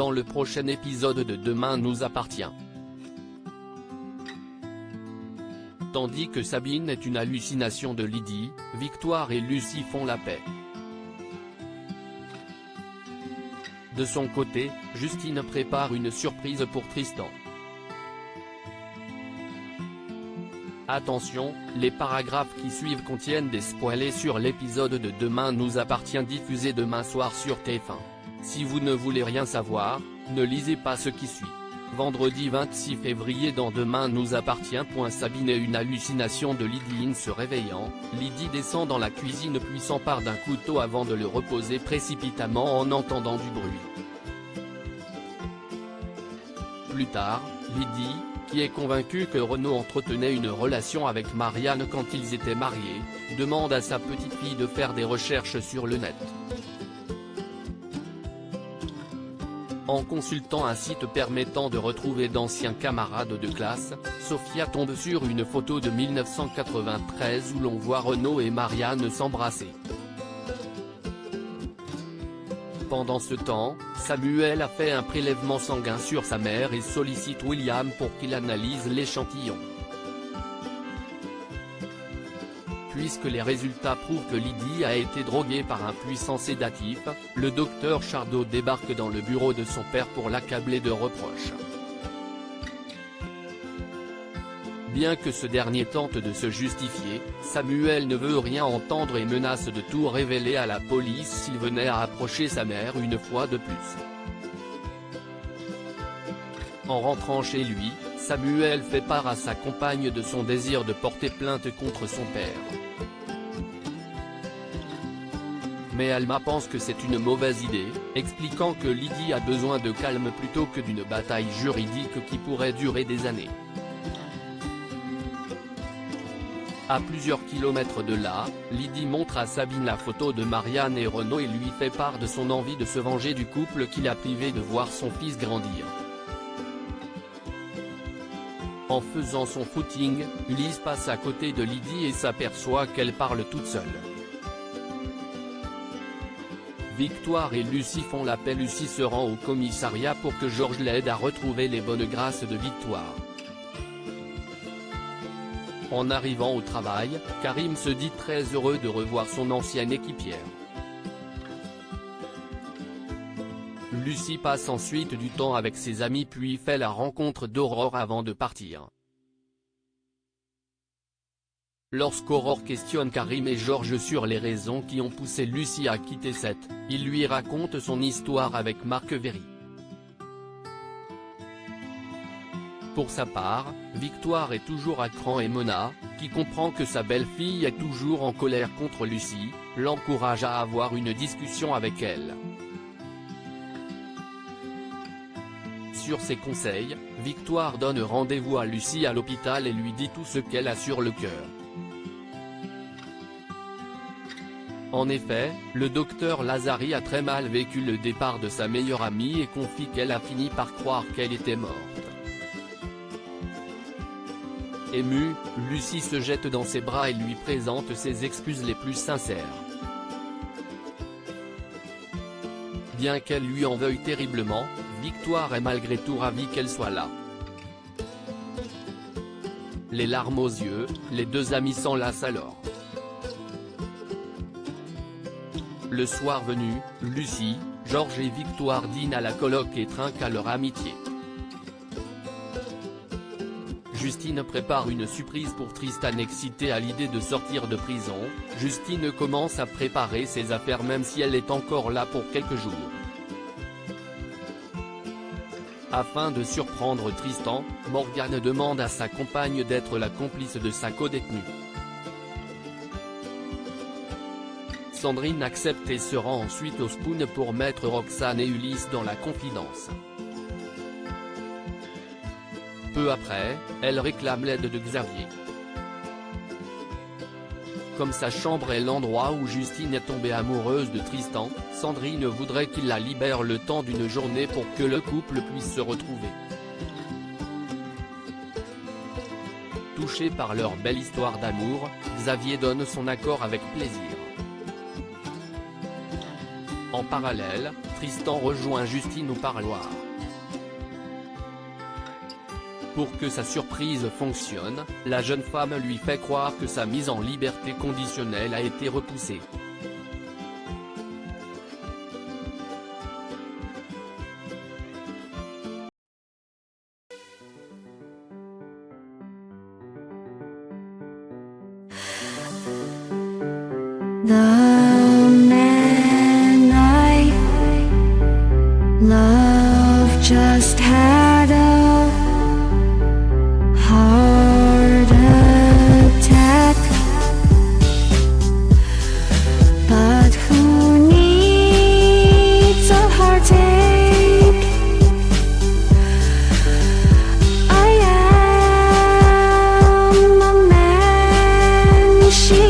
dans le prochain épisode de Demain nous appartient. Tandis que Sabine est une hallucination de Lydie, Victoire et Lucie font la paix. De son côté, Justine prépare une surprise pour Tristan. Attention, les paragraphes qui suivent contiennent des spoilers sur l'épisode de Demain nous appartient diffusé demain soir sur TF1. Si vous ne voulez rien savoir, ne lisez pas ce qui suit. Vendredi 26 février dans Demain nous appartient. Sabine est une hallucination de Lydie. Se réveillant, Lydie descend dans la cuisine puis s'empare d'un couteau avant de le reposer précipitamment en entendant du bruit. Plus tard, Lydie, qui est convaincue que Renaud entretenait une relation avec Marianne quand ils étaient mariés, demande à sa petite fille de faire des recherches sur le net. En consultant un site permettant de retrouver d'anciens camarades de classe, Sophia tombe sur une photo de 1993 où l'on voit Renaud et Marianne s'embrasser. Pendant ce temps, Samuel a fait un prélèvement sanguin sur sa mère et sollicite William pour qu'il analyse l'échantillon. Puisque les résultats prouvent que Lydie a été droguée par un puissant sédatif, le docteur Chardot débarque dans le bureau de son père pour l'accabler de reproches. Bien que ce dernier tente de se justifier, Samuel ne veut rien entendre et menace de tout révéler à la police s'il venait à approcher sa mère une fois de plus. En rentrant chez lui, Samuel fait part à sa compagne de son désir de porter plainte contre son père. Mais Alma pense que c'est une mauvaise idée, expliquant que Lydie a besoin de calme plutôt que d'une bataille juridique qui pourrait durer des années. À plusieurs kilomètres de là, Lydie montre à Sabine la photo de Marianne et Renaud et lui fait part de son envie de se venger du couple qui l'a privé de voir son fils grandir. En faisant son footing, Ulysse passe à côté de Lydie et s'aperçoit qu'elle parle toute seule. Victoire et Lucie font la paix. Lucie se rend au commissariat pour que Georges l'aide à retrouver les bonnes grâces de Victoire. En arrivant au travail, Karim se dit très heureux de revoir son ancienne équipière. Lucie passe ensuite du temps avec ses amis puis fait la rencontre d'Aurore avant de partir. Lorsqu'Aurore questionne Karim et Georges sur les raisons qui ont poussé Lucie à quitter Sète, il lui raconte son histoire avec Marc Véry. Pour sa part, Victoire est toujours à cran et Mona, qui comprend que sa belle-fille est toujours en colère contre Lucie, l'encourage à avoir une discussion avec elle. Sur ses conseils, Victoire donne rendez-vous à Lucie à l'hôpital et lui dit tout ce qu'elle a sur le cœur. En effet, le docteur Lazari a très mal vécu le départ de sa meilleure amie et confie qu'elle a fini par croire qu'elle était morte. Émue, Lucie se jette dans ses bras et lui présente ses excuses les plus sincères. Bien qu'elle lui en veuille terriblement, Victoire est malgré tout ravie qu'elle soit là. Les larmes aux yeux, les deux amis s'enlacent alors. Le soir venu, Lucie, Georges et Victoire dînent à la coloc et trinquent à leur amitié. Justine prépare une surprise pour Tristan. Excitée à l'idée de sortir de prison, Justine commence à préparer ses affaires même si elle est encore là pour quelques jours. Afin de surprendre Tristan, Morgane demande à sa compagne d'être la complice de sa codétenue. Sandrine accepte et se rend ensuite au Spoon pour mettre Roxane et Ulysse dans la confidence. Peu après, elle réclame l'aide de Xavier. Comme sa chambre est l'endroit où Justine est tombée amoureuse de Tristan, Sandrine voudrait qu'il la libère le temps d'une journée pour que le couple puisse se retrouver. Touché par leur belle histoire d'amour, Xavier donne son accord avec plaisir. En parallèle, Tristan rejoint Justine au parloir. Pour que sa surprise fonctionne, la jeune femme lui fait croire que sa mise en liberté conditionnelle a été repoussée. The man I love just had a heart attack, but who needs a heartache? I am a man she